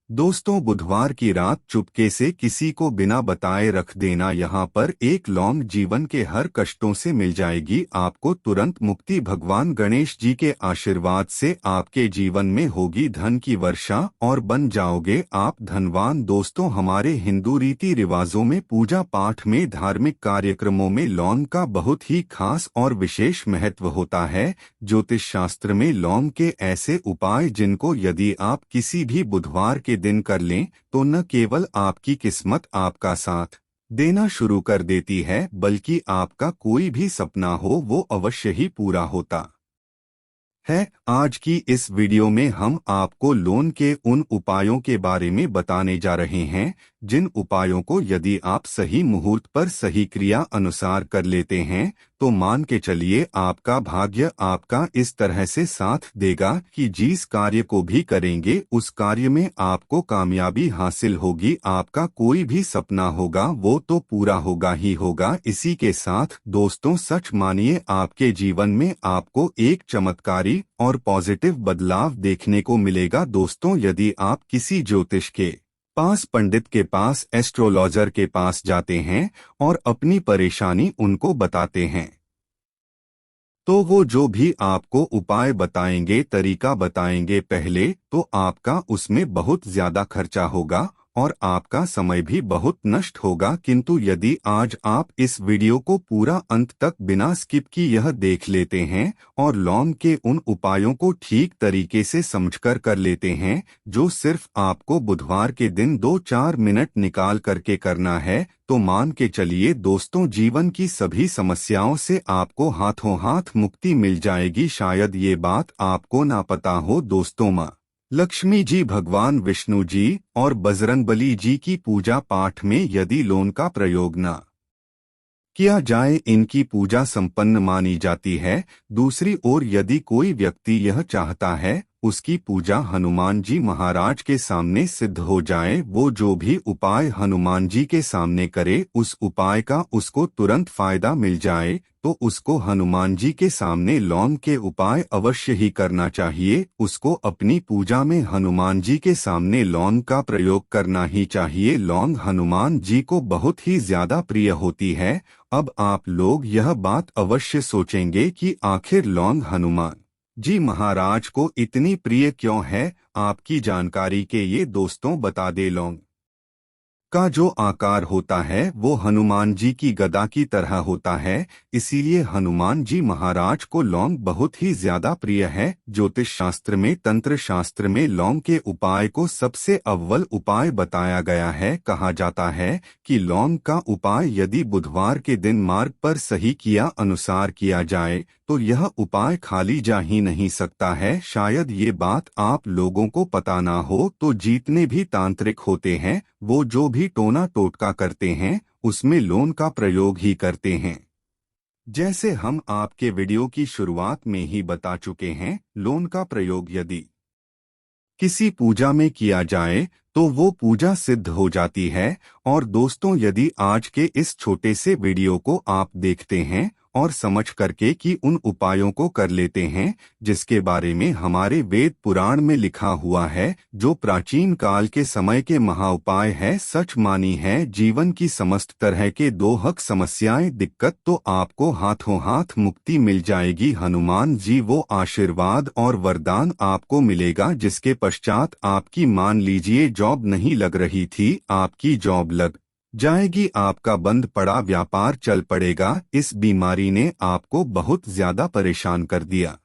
दोस्तों, बुधवार की रात चुपके से किसी को बिना बताए रख देना। यहाँ पर एक लौंग जीवन के हर कष्टों से मिल जाएगी आपको तुरंत मुक्ति। भगवान गणेश जी के आशीर्वाद से आपके जीवन में होगी धन की वर्षा और बन जाओगे आप धनवान। दोस्तों, हमारे हिंदू रीति रिवाजों में पूजा पाठ में धार्मिक कार्यक्रमों में लौंग का बहुत ही खास और विशेष महत्व होता है। ज्योतिष शास्त्र में लौंग के ऐसे उपाय जिनको यदि आप किसी भी बुधवार के दिन कर लें तो न केवल आपकी किस्मत आपका साथ देना शुरू कर देती है, बल्कि आपका कोई भी सपना हो वो अवश्य ही पूरा होता है। आज की इस वीडियो में हम आपको लोन के उन उपायों के बारे में बताने जा रहे हैं जिन उपायों को यदि आप सही मुहूर्त पर सही क्रिया अनुसार कर लेते हैं तो मान के चलिए आपका भाग्य आपका इस तरह से साथ देगा कि जिस कार्य को भी करेंगे उस कार्य में आपको कामयाबी हासिल होगी। आपका कोई भी सपना होगा वो तो पूरा होगा ही होगा। इसी के साथ दोस्तों, सच मानिए आपके जीवन में आपको एक चमत्कारी और पॉजिटिव बदलाव देखने को मिलेगा। दोस्तों, यदि आप किसी ज्योतिष के पास, पंडित के पास, एस्ट्रोलॉजर के पास जाते हैं और अपनी परेशानी उनको बताते हैं तो वो जो भी आपको उपाय बताएंगे, तरीका बताएंगे पहले, तो आपका उसमें बहुत ज्यादा खर्चा होगा और आपका समय भी बहुत नष्ट होगा। किंतु यदि आज आप इस वीडियो को पूरा अंत तक बिना स्किप की यह देख लेते हैं और लौंग के उन उपायों को ठीक तरीके से समझकर कर लेते हैं जो सिर्फ आपको बुधवार के दिन 2-4 मिनट निकाल करके करना है, तो मान के चलिए दोस्तों, जीवन की सभी समस्याओं से आपको हाथों हाथ मुक्ति मिल जाएगी। शायद ये बात आपको ना पता हो दोस्तों, माँ लक्ष्मी जी, भगवान विष्णु जी और बजरंगबली जी की पूजा पाठ में यदि लोन का प्रयोग न किया जाए, इनकी पूजा संपन्न मानी जाती है। दूसरी ओर यदि कोई व्यक्ति यह चाहता है उसकी पूजा हनुमान जी महाराज के सामने सिद्ध हो जाए, वो जो भी उपाय हनुमान जी के सामने करे उस उपाय का उसको तुरंत फायदा मिल जाए, तो उसको हनुमान जी के सामने लौंग के उपाय अवश्य ही करना चाहिए। उसको अपनी पूजा में हनुमान जी के सामने लौंग का प्रयोग करना ही चाहिए। लौंग हनुमान जी को बहुत ही ज्यादा प्रिय होती है। अब आप लोग यह बात अवश्य सोचेंगे कि आखिर लौंग हनुमान जी महाराज को इतनी प्रिय क्यों है। आपकी जानकारी के ये दोस्तों बता दे, लौंग का जो आकार होता है वो हनुमान जी की गदा की तरह होता है, इसीलिए हनुमान जी महाराज को लौंग बहुत ही ज्यादा प्रिय है। ज्योतिष शास्त्र में, तंत्र शास्त्र में लौंग के उपाय को सबसे अव्वल उपाय बताया गया है। कहा जाता है कि लौंग का उपाय यदि बुधवार के दिन मार्ग पर सही किया अनुसार किया जाए तो यह उपाय खाली जा ही नहीं सकता है। शायद ये बात आप लोगों को पता ना हो, तो जितने भी तांत्रिक होते हैं वो जो भी टोना टोटका करते हैं उसमें लोन का प्रयोग ही करते हैं। जैसे हम आपके वीडियो की शुरुआत में ही बता चुके हैं, लोन का प्रयोग यदि किसी पूजा में किया जाए तो वो पूजा सिद्ध हो जाती है। और दोस्तों, यदि आज के इस छोटे से वीडियो को आप देखते हैं और समझ करके कि उन उपायों को कर लेते हैं जिसके बारे में हमारे वेद पुराण में लिखा हुआ है, जो प्राचीन काल के समय के महाउपाय है, सच मानी है जीवन की समस्त तरह के दोहक समस्याएं दिक्कत, तो आपको हाथों हाथ मुक्ति मिल जाएगी। हनुमान जी वो आशीर्वाद और वरदान आपको मिलेगा जिसके पश्चात आपकी, मान लीजिए जॉब नहीं लग रही थी, आपकी जॉब लग जाएगी, आपका बंद पड़ा व्यापार चल पड़ेगा। इस बीमारी ने आपको बहुत ज्यादा परेशान कर दिया,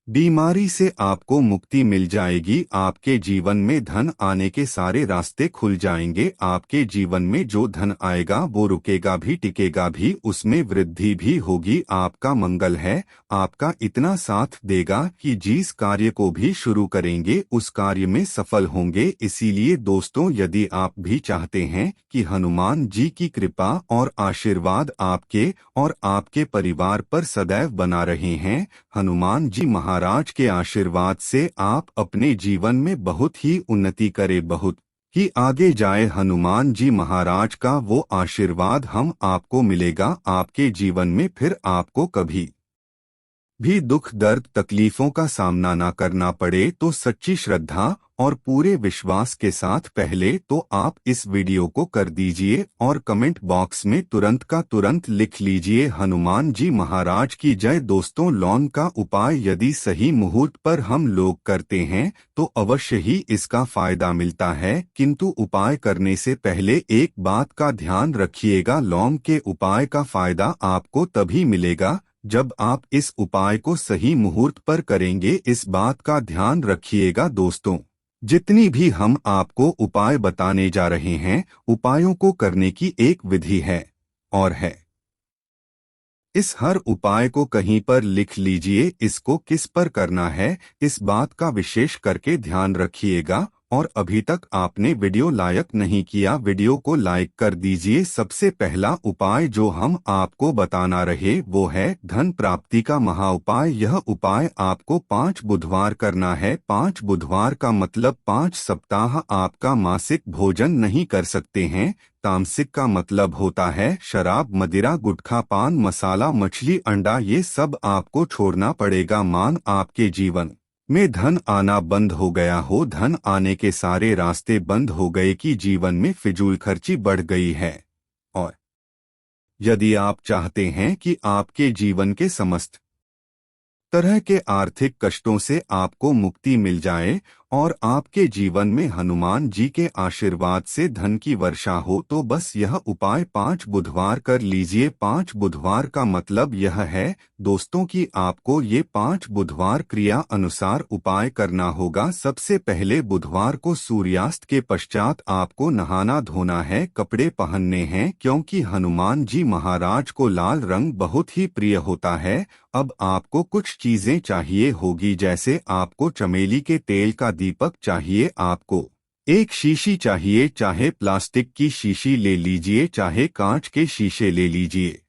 बीमारी से आपको मुक्ति मिल जाएगी। आपके जीवन में धन आने के सारे रास्ते खुल जाएंगे। आपके जीवन में जो धन आएगा वो रुकेगा भी, टिकेगा भी, उसमें वृद्धि भी होगी। आपका मंगल है, आपका इतना साथ देगा कि जिस कार्य को भी शुरू करेंगे उस कार्य में सफल होंगे। इसीलिए दोस्तों, यदि आप भी चाहते हैं कि हनुमान जी की कृपा और आशीर्वाद आपके और आपके परिवार पर सदैव बना रहे हैं, हनुमान जी महाराज के आशीर्वाद से आप अपने जीवन में बहुत ही उन्नति करें, बहुत ही आगे जाए। हनुमान जी महाराज का वो आशीर्वाद हम आपको मिलेगा आपके जीवन में, फिर आपको कभी भी दुख दर्द तकलीफों का सामना ना करना पड़े। तो सच्ची श्रद्धा और पूरे विश्वास के साथ पहले तो आप इस वीडियो को कर दीजिए और कमेंट बॉक्स में तुरंत का तुरंत लिख लीजिए हनुमान जी महाराज की जय। दोस्तों, लौंग का उपाय यदि सही मुहूर्त पर हम लोग करते हैं तो अवश्य ही इसका फायदा मिलता है, किंतु उपाय करने से पहले एक बात का ध्यान रखिएगा, लौंग के उपाय का फायदा आपको तभी मिलेगा जब आप इस उपाय को सही मुहूर्त पर करेंगे। इस बात का ध्यान रखिएगा दोस्तों। जितनी भी हम आपको उपाय बताने जा रहे हैं, उपायों को करने की एक विधि है और है। इस हर उपाय को कहीं पर लिख लीजिए, इसको किस पर करना है इस बात का विशेष करके ध्यान रखिएगा। और अभी तक आपने वीडियो लाइक नहीं किया, वीडियो को लाइक कर दीजिए। सबसे पहला उपाय जो हम आपको बताना रहे वो है धन प्राप्ति का महाउपाय। यह उपाय आपको 5 बुधवार करना है। 5 बुधवार का मतलब 5 सप्ताह आपका मासिक भोजन नहीं कर सकते हैं। तामसिक का मतलब होता है शराब, मदिरा, गुटखा, पान मसाला, मछली, अंडा, ये सब आपको छोड़ना पड़ेगा। मान आपके जीवन में धन आना बंद हो गया हो, धन आने के सारे रास्ते बंद हो गए कि जीवन में फिजूल खर्ची बढ़ गई है, और यदि आप चाहते हैं कि आपके जीवन के समस्त तरह के आर्थिक कष्टों से आपको मुक्ति मिल जाए और आपके जीवन में हनुमान जी के आशीर्वाद से धन की वर्षा हो, तो बस यह उपाय 5 बुधवार कर लीजिए। 5 बुधवार का मतलब यह है दोस्तों कि आपको ये 5 बुधवार क्रिया अनुसार उपाय करना होगा। सबसे पहले बुधवार को सूर्यास्त के पश्चात आपको नहाना धोना है, कपड़े पहनने हैं, क्योंकि हनुमान जी महाराज को लाल रंग बहुत ही प्रिय होता है। अब आपको कुछ चीजें चाहिए होगी, जैसे आपको चमेली के तेल का दीपक चाहिए, आपको एक शीशी चाहिए, चाहे प्लास्टिक की शीशी ले लीजिए, चाहे कांच के शीशे ले लीजिए।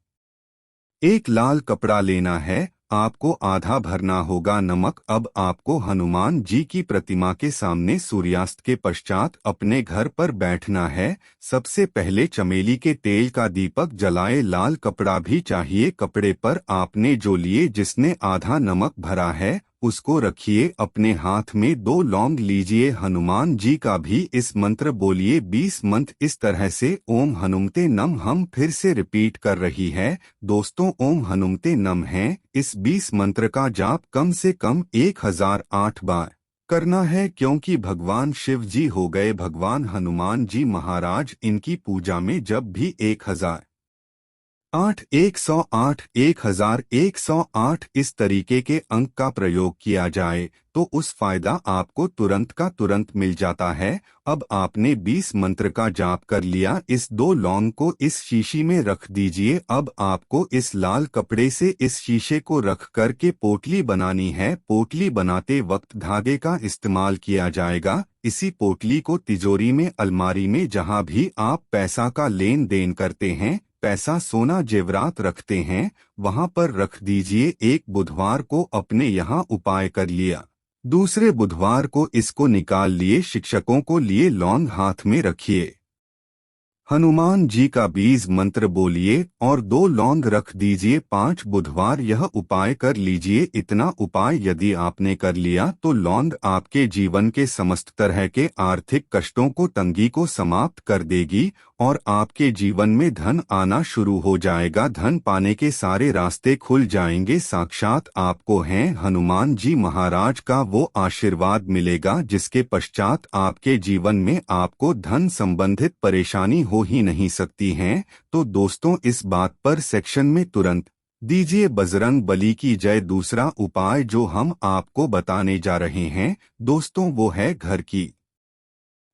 एक लाल कपड़ा लेना है, आपको आधा भरना होगा नमक। अब आपको हनुमान जी की प्रतिमा के सामने सूर्यास्त के पश्चात अपने घर पर बैठना है। सबसे पहले चमेली के तेल का दीपक जलाए, लाल कपड़ा भी चाहिए, कपड़े पर आपने जो लिए जिसने आधा नमक भरा है उसको रखिए। अपने हाथ में 2 लौंग लीजिए, हनुमान जी का भी इस मंत्र बोलिए 20 मंत्र इस तरह से, ओम हनुमते नम। हम फिर से रिपीट कर रही है दोस्तों, ओम हनुमते नम है। इस 20 मंत्र का जाप कम से कम 1008 बार करना है, क्योंकि भगवान शिव जी हो गए भगवान हनुमान जी महाराज, इनकी पूजा में जब भी 1008, 108, 1108 इस तरीके के अंक का प्रयोग किया जाए तो उस फायदा आपको तुरंत का तुरंत मिल जाता है। अब आपने 20 मंत्र का जाप कर लिया, इस 2 लौंग को इस शीशी में रख दीजिए। अब आपको इस लाल कपड़े से इस शीशे को रख कर के पोटली बनानी है। पोटली बनाते वक्त धागे का इस्तेमाल किया जाएगा। इसी पोटली को तिजोरी में, अलमारी में, जहां भी आप पैसा का लेन देन करते हैं, पैसा, सोना, जेवरात रखते हैं, वहां पर रख दीजिए। एक बुधवार को अपने यहाँ उपाय कर लिया, दूसरे बुधवार को इसको निकाल लिए, शिक्षकों को लिए लौंग हाथ में रखिए, हनुमान जी का 20 मंत्र बोलिए और 2 लौंग रख दीजिए। 5 बुधवार यह उपाय कर लीजिए। इतना उपाय यदि आपने कर लिया तो लौंग आपके जीवन के समस्त तरह के आर्थिक कष्टों को, तंगी को समाप्त कर देगी और आपके जीवन में धन आना शुरू हो जाएगा। धन पाने के सारे रास्ते खुल जाएंगे। साक्षात आपको हैं हनुमान जी महाराज का वो आशीर्वाद मिलेगा जिसके पश्चात आपके जीवन में आपको धन संबंधित परेशानी हो ही नहीं सकती हैं। तो दोस्तों, इस बात पर सेक्शन में तुरंत दीजिए बजरंग बली की जय। दूसरा उपाय जो हम आपको बताने जा रहे हैं दोस्तों, वो है घर की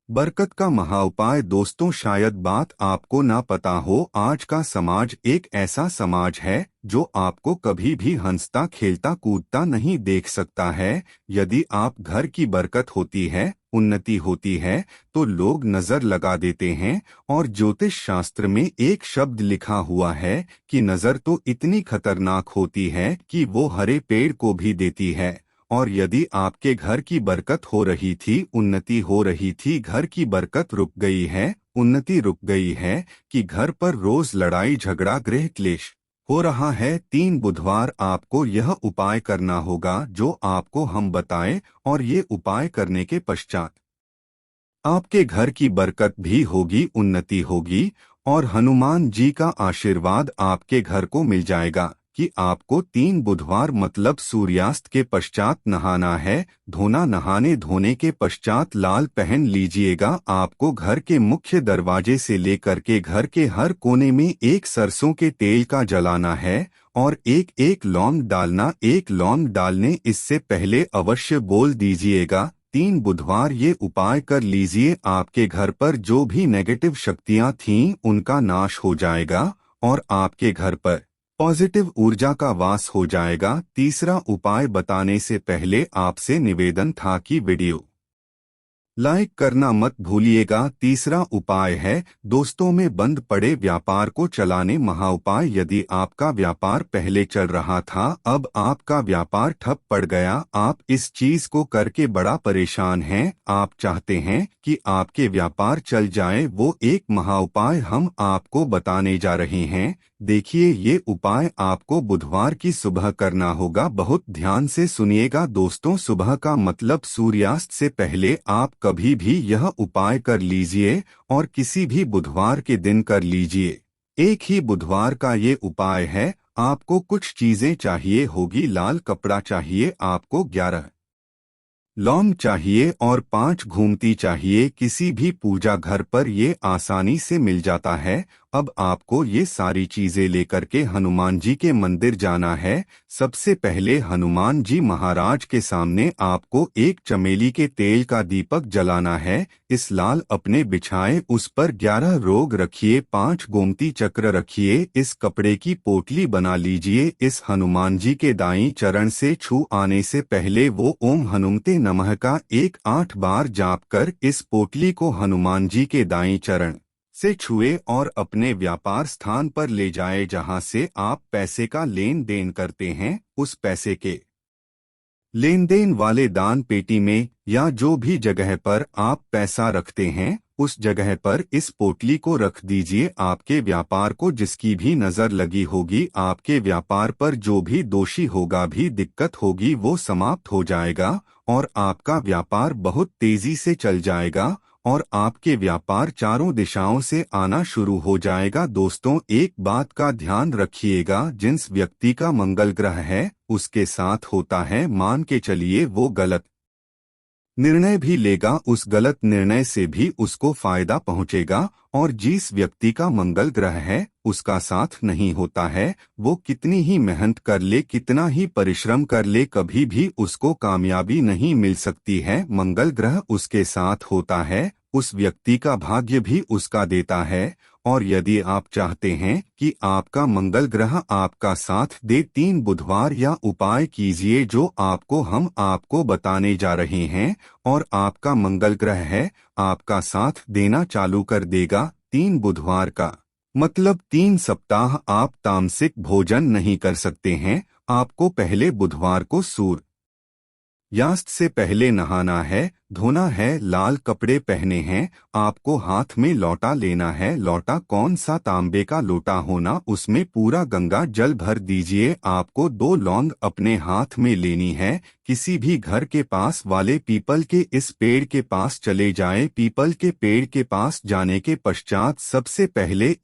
बरकत का महाउपाय। दोस्तों, शायद बात आपको ना पता हो, आज का समाज एक ऐसा समाज है जो आपको कभी भी हंसता खेलता कूदता नहीं देख सकता है। यदि आप घर की बरकत होती है, उन्नति होती है, तो लोग नजर लगा देते हैं। और ज्योतिष शास्त्र में एक शब्द लिखा हुआ है कि नजर तो इतनी खतरनाक होती है कि वो हरे पेड़ को भी देती है। और यदि आपके घर की बरकत हो रही थी, उन्नति हो रही थी, घर की बरकत रुक गई है, उन्नति रुक गई है, कि घर पर रोज लड़ाई झगड़ा गृह क्लेश हो रहा है, 3 बुधवार आपको यह उपाय करना होगा जो आपको हम बताएं। और ये उपाय करने के पश्चात आपके घर की बरकत भी होगी, उन्नति होगी और हनुमान जी का आशीर्वाद आपके घर को मिल जाएगा कि आपको 3 बुधवार मतलब सूर्यास्त के पश्चात नहाना है। धोना, नहाने धोने के पश्चात लाल पहन लीजिएगा। आपको घर के मुख्य दरवाजे से लेकर के घर के हर कोने में एक सरसों के तेल का जलाना है और एक एक लौंग डालना। एक लौंग डालने इससे पहले अवश्य बोल दीजिएगा 3 बुधवार ये उपाय कर लीजिए। आपके घर पर जो भी नेगेटिव शक्तियां थीं उनका नाश हो जाएगा और आपके घर पर पॉजिटिव ऊर्जा का वास हो जाएगा। तीसरा उपाय बताने से पहले आपसे निवेदन था कि वीडियो लाइक करना मत भूलिएगा। तीसरा उपाय है दोस्तों में बंद पड़े व्यापार को चलाने महाउपाय। यदि आपका व्यापार पहले चल रहा था, अब आपका व्यापार ठप पड़ गया, आप इस चीज को करके बड़ा परेशान हैं, आप चाहते हैं कि आपके व्यापार चल जाए, वो एक महाउपाय हम आपको बताने जा रहे हैं। देखिए, ये उपाय आपको बुधवार की सुबह करना होगा। बहुत ध्यान से सुनिएगा दोस्तों। सुबह का मतलब सूर्यास्त से पहले आप कभी भी यह उपाय कर लीजिए और किसी भी बुधवार के दिन कर लीजिए। एक ही बुधवार का ये उपाय है। आपको कुछ चीजें चाहिए होगी। लाल कपड़ा चाहिए आपको, 11 लौंग चाहिए और 5 घूमती चाहिए। किसी भी पूजा घर पर ये आसानी से मिल जाता है। अब आपको ये सारी चीजें लेकर के हनुमान जी के मंदिर जाना है। सबसे पहले हनुमान जी महाराज के सामने आपको एक चमेली के तेल का दीपक जलाना है। इस लाल अपने बिछाए उस पर 11 रोग रखिए, 5 गोमती चक्र रखिए, इस कपड़े की पोटली बना लीजिए। इस हनुमान जी के दाईं चरण से छू आने से पहले वो ओम हनुमते नमः का 8 बार जाप कर इस पोटली को हनुमान जी के दाईं चरण से छुए और अपने व्यापार स्थान पर ले जाए जहां से आप पैसे का लेन देन करते हैं। उस पैसे के लेन देन वाले दान पेटी में या जो भी जगह पर आप पैसा रखते हैं उस जगह पर इस पोटली को रख दीजिए। आपके व्यापार को जिसकी भी नजर लगी होगी, आपके व्यापार पर जो भी दोषी होगा, भी दिक्कत होगी, वो समाप्त हो जाएगा और आपका व्यापार बहुत तेजी से चल जाएगा और आपके व्यापार चारों दिशाओं से आना शुरू हो जाएगा। दोस्तों, एक बात का ध्यान रखिएगा, जिस व्यक्ति का मंगल ग्रह है उसके साथ होता है, मान के चलिए वो गलत निर्णय भी लेगा, उस गलत निर्णय से भी उसको फायदा पहुंचेगा। और जिस व्यक्ति का मंगल ग्रह है उसका साथ नहीं होता है, वो कितनी ही मेहनत कर ले, कितना ही परिश्रम कर ले, कभी भी उसको कामयाबी नहीं मिल सकती है। मंगल ग्रह उसके साथ होता है, उस व्यक्ति का भाग्य भी उसका देता है। और यदि आप चाहते हैं कि आपका मंगल ग्रह आपका साथ दे, 3 बुधवार या उपाय कीजिए जो हम आपको बताने जा रहे हैं और आपका मंगल ग्रह है आपका साथ देना चालू कर देगा। 3 बुधवार का मतलब 3 सप्ताह आप तामसिक भोजन नहीं कर सकते हैं। आपको पहले बुधवार को सूर्यास्त से पहले नहाना है, धोना है, लाल कपड़े पहने हैं, आपको हाथ में लोटा लेना है। लोटा कौन सा, तांबे का लोटा होना, उसमें पूरा गंगा जल भर दीजिए। आपको 2 लौंग अपने हाथ में लेनी है। किसी भी घर के पास वाले पीपल के इस पेड़ के पास चले जाएं। पीपल के पेड़ के पास जाने के पश्चात सबसे पहले